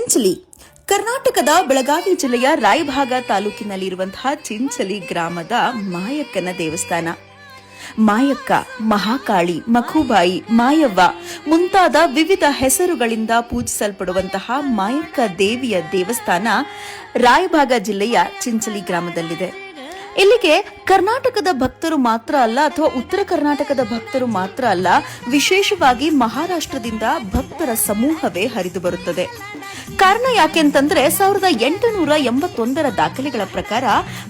ಚಿಂಚಲಿ ಕರ್ನಾಟಕದ ಬೆಳಗಾವಿ ಜಿಲ್ಲೆಯ ರಾಯಭಾಗ ತಾಲೂಕಿನಲ್ಲಿರುವಂತಹ ಚಿಂಚಲಿ ಗ್ರಾಮದ ಮಾಯಕ್ಕನ ದೇವಸ್ಥಾನ. ಮಾಯಕ್ಕ, ಮಹಾಕಾಳಿ, ಮಖುಬಾಯಿ, ಮಾಯವ್ವ ಮುಂತಾದ ವಿವಿಧ ಹೆಸರುಗಳಿಂದ ಪೂಜಿಸಲ್ಪಡುವಂತಹ ಮಾಯಕ್ಕ ದೇವಿಯ ದೇವಸ್ಥಾನ ರಾಯಭಾಗ ಜಿಲ್ಲೆಯ ಚಿಂಚಲಿ ಗ್ರಾಮದಲ್ಲಿದೆ. ಇಲ್ಲಿಗೆ ಕರ್ನಾಟಕದ ಭಕ್ತರು ಮಾತ್ರ ಅಲ್ಲ ಅಥವಾ ಉತ್ತರ ಕರ್ನಾಟಕದ ಭಕ್ತರು ಮಾತ್ರ ಅಲ್ಲ, ವಿಶೇಷವಾಗಿ ಮಹಾರಾಷ್ಟ್ರದಿಂದ ಭಕ್ತರ ಸಮೂಹವೇ ಹರಿದು ಬರುತ್ತದೆ. ಕಾರಣ ಯಾಕೆಂತಂದ್ರೆ 1881ರ ದಾಖಲೆಗಳ ಪ್ರಕಾರ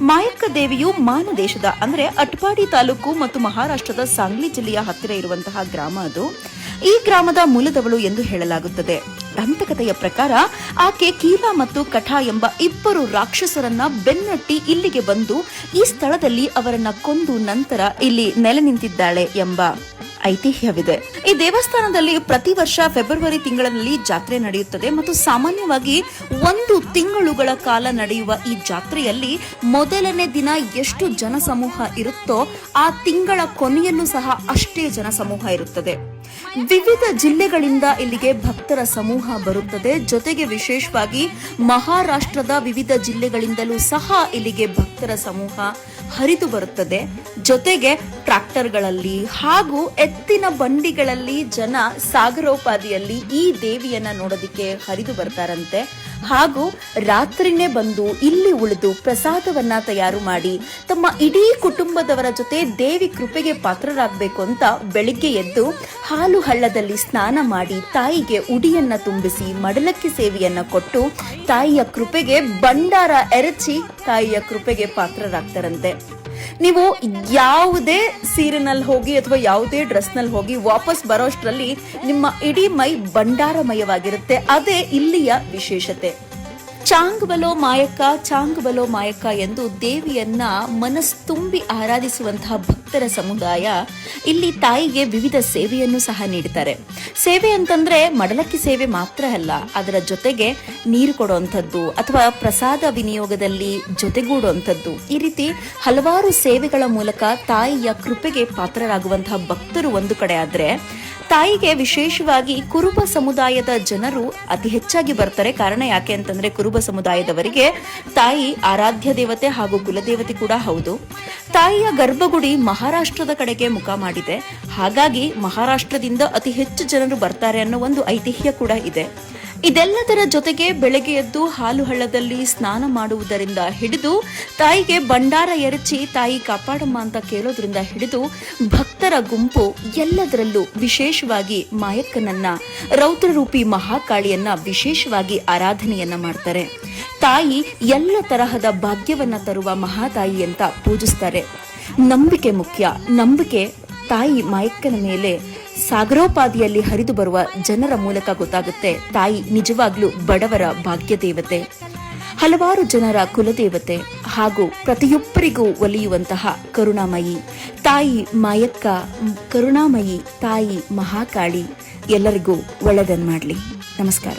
ಮಾಯಕ್ಕ ದೇವಿಯು ಮಾನದೇಶದ ಅಂದ್ರೆ ಅಟ್ಪಾಡಿ ತಾಲೂಕು ಮತ್ತು ಮಹಾರಾಷ್ಟ್ರದ ಸಾಂಗ್ಲಿ ಜಿಲ್ಲೆಯ ಹತ್ತಿರ ಇರುವಂತಹ ಗ್ರಾಮ ಅದು. ಈ ಗ್ರಾಮದ ಮೂಲದವಳು ಎಂದು ಹೇಳಲಾಗುತ್ತದೆ. ದಂತಕಥೆಯ ಪ್ರಕಾರ ಆಕೆ ಕೀಲ ಮತ್ತು ಕಠ ಎಂಬ ಇಬ್ಬರು ರಾಕ್ಷಸರನ್ನ ಬೆನ್ನಟ್ಟಿ ಇಲ್ಲಿಗೆ ಬಂದು ಈ ಸ್ಥಳದಲ್ಲಿ ಅವರನ್ನ ಕೊಂದು ನಂತರ ಇಲ್ಲಿ ನೆಲೆ ನಿಂತಿದ್ದಾಳೆ ಎಂಬ ಐತಿಹ್ಯವಿದೆ. ಈ ದೇವಸ್ಥಾನದಲ್ಲಿ ಪ್ರತಿ ವರ್ಷ ಫೆಬ್ರವರಿ ತಿಂಗಳಲ್ಲಿ ಜಾತ್ರೆ ನಡೆಯುತ್ತದೆ ಮತ್ತು ಸಾಮಾನ್ಯವಾಗಿ 1 ತಿಂಗಳುಗಳ ಕಾಲ ನಡೆಯುವ ಈ ಜಾತ್ರೆಯಲ್ಲಿ ಮೊದಲನೇ ದಿನ ಎಷ್ಟು ಜನಸಮೂಹ ಇರುತ್ತೋ ಆ ತಿಂಗಳ ಕೊನೆಯಲ್ಲೂ ಸಹ ಅಷ್ಟೇ ಜನಸಮೂಹ ಇರುತ್ತದೆ. ವಿವಿಧ ಜಿಲ್ಲೆಗಳಿಂದ ಇಲ್ಲಿಗೆ ಭಕ್ತರ ಸಮೂಹ ಬರುತ್ತದೆ. ಜೊತೆಗೆ ವಿಶೇಷವಾಗಿ ಮಹಾರಾಷ್ಟ್ರದ ವಿವಿಧ ಜಿಲ್ಲೆಗಳಿಂದಲೂ ಸಹ ಇಲ್ಲಿಗೆ ಭಕ್ತರ ಸಮೂಹ ಹರಿದು ಬರುತ್ತದೆ. ಜೊತೆಗೆ ಟ್ರಾಕ್ಟರ್ಗಳಲ್ಲಿ ಹಾಗೂ ಎತ್ತಿನ ಬಂಡಿಗಳಲ್ಲಿ ಜನ ಸಾಗರೋಪಾದಿಯಲ್ಲಿ ಈ ದೇವಿಯನ್ನ ನೋಡೋದಿಕ್ಕೆ ಹರಿದು ಬರ್ತಾರಂತೆ. ಹಾಗೂ ರಾತ್ರಿನೇ ಬಂದು ಇಲ್ಲಿ ಉಳಿದು ಪ್ರಸಾದವನ್ನ ತಯಾರು ಮಾಡಿ ತಮ್ಮ ಇಡೀ ಕುಟುಂಬದವರ ಜೊತೆ ದೇವಿ ಕೃಪೆಗೆ ಪಾತ್ರರಾಗಬೇಕು ಅಂತ ಬೆಳಿಗ್ಗೆ ಎದ್ದು ಹಾಲು ಹಳ್ಳದಲ್ಲಿ ಸ್ನಾನ ಮಾಡಿ ತಾಯಿಗೆ ಉಡಿಯನ್ನ ತುಂಬಿಸಿ ಮಡಲಕ್ಕಿ ಸೇವೆಯನ್ನ ಕೊಟ್ಟು ತಾಯಿಯ ಕೃಪೆಗೆ ಭಂಡಾರ ಎರಚಿ ತಾಯಿಯ ಕೃಪೆಗೆ ಪಾತ್ರರಾಗ್ತಾರಂತೆ. ನೀವು ಯಾವುದೇ ಸೀರೆನಲ್ಲಿ ಹೋಗಿ ಅಥವಾ ಯಾವುದೇ ಡ್ರೆಸ್ ನಲ್ಲಿ ಹೋಗಿ ವಾಪಸ್ ಬರೋಷ್ಟರಲ್ಲಿ ನಿಮ್ಮ ಇಡೀ ಮೈ ಭಂಡಾರಮಯವಾಗಿರುತ್ತೆ. ಅದೇ ಇಲ್ಲಿಯ ವಿಶೇಷತೆ. ಚಾಂಗ್ ಬಲೋ ಮಾಯಕ್ಕ, ಚಾಂಗ್ ಬಲೋ ಮಾಯಕ್ಕ ಎಂದು ದೇವಿಯನ್ನ ಮನಸ್ತುಂಬಿ ಆರಾಧಿಸುವಂತಹ ಭಕ್ತರ ಸಮುದಾಯ ಇಲ್ಲಿ ತಾಯಿಗೆ ವಿವಿಧ ಸೇವೆಯನ್ನು ಸಹ ನೀಡುತ್ತಾರೆ. ಸೇವೆ ಅಂತಂದ್ರೆ ಮಡಲಕ್ಕಿ ಸೇವೆ ಮಾತ್ರ ಅಲ್ಲ, ಅದರ ಜೊತೆಗೆ ನೀರು ಕೊಡುವಂಥದ್ದು ಅಥವಾ ಪ್ರಸಾದ ವಿನಿಯೋಗದಲ್ಲಿ ಜೊತೆಗೂಡುವಂಥದ್ದು, ಈ ರೀತಿ ಹಲವಾರು ಸೇವೆಗಳ ಮೂಲಕ ತಾಯಿಯ ಕೃಪೆಗೆ ಪಾತ್ರರಾಗುವಂತಹ ಭಕ್ತರು ಒಂದು ಕಡೆ ಆದ್ರೆ, ತಾಯಿಗೆ ವಿಶೇಷವಾಗಿ ಕುರುಬ ಸಮುದಾಯದ ಜನರು ಅತಿ ಹೆಚ್ಚಾಗಿ ಬರ್ತಾರೆ. ಕಾರಣ ಯಾಕೆ ಅಂತಂದ್ರೆ ಕುರುಬ ಸಮುದಾಯದವರಿಗೆ ತಾಯಿ ಆರಾಧ್ಯ ದೇವತೆ ಹಾಗೂ ಕುಲದೇವತೆ ಕೂಡ ಹೌದು. ತಾಯಿಯ ಗರ್ಭಗುಡಿ ಮಹಾರಾಷ್ಟ್ರದ ಕಡೆಗೆ ಮುಖ ಮಾಡಿದೆ. ಹಾಗಾಗಿ ಮಹಾರಾಷ್ಟ್ರದಿಂದ ಅತಿ ಹೆಚ್ಚು ಜನರು ಬರ್ತಾರೆ ಅನ್ನೋ ಒಂದು ಐತಿಹ್ಯ ಕೂಡ ಇದೆ. ಇದೆಲ್ಲದರ ಜೊತೆಗೆ ಬೆಳಗ್ಗೆ ಎದ್ದು ಹಾಲು ಹಳ್ಳದಲ್ಲಿ ಸ್ನಾನ ಮಾಡುವುದರಿಂದ ಹಿಡಿದು ತಾಯಿಗೆ ಭಂಡಾರ ಎರಚಿ ತಾಯಿ ಕಾಪಾಡಮ್ಮ ಅಂತ ಕೇಳೋದ್ರಿಂದ ಹಿಡಿದು ಭಕ್ತರ ಗುಂಪು ಎಲ್ಲದರಲ್ಲೂ ವಿಶೇಷವಾಗಿ ಮಾಯಕ್ಕನನ್ನ, ರೌದ್ರರೂಪಿ ಮಹಾಕಾಳಿಯನ್ನ ವಿಶೇಷವಾಗಿ ಆರಾಧನೆಯನ್ನ ಮಾಡ್ತಾರೆ. ತಾಯಿ ಎಲ್ಲ ತರಹದ ಭಾಗ್ಯವನ್ನ ತರುವ ಮಹಾತಾಯಿ ಅಂತ ಪೂಜಿಸ್ತಾರೆ. ನಂಬಿಕೆ ಮುಖ್ಯ. ನಂಬಿಕೆ ತಾಯಿ ಮಾಯಕ್ಕನ ಮೇಲೆ ಸಾಗರೋಪಾದಿಯಲ್ಲಿ ಹರಿದು ಬರುವ ಜನರ ಮೂಲಕ ಗೊತ್ತಾಗುತ್ತೆ. ತಾಯಿ ನಿಜವಾಗ್ಲೂ ಬಡವರ ಭಾಗ್ಯ ದೇವತೆ, ಹಲವಾರು ಜನರ ಕುಲದೇವತೆ ಹಾಗೂ ಪ್ರತಿಯೊಬ್ಬರಿಗೂ ಒಲಿಯುವಂತಹ ಕರುಣಾಮಯಿ ತಾಯಿ ಮಾಯಕ್ಕ, ಕರುಣಾಮಯಿ ತಾಯಿ ಮಹಾಕಾಳಿ ಎಲ್ಲರಿಗೂ ಒಳ್ಳೆಯದನ್ನು ಮಾಡಲಿ. ನಮಸ್ಕಾರ.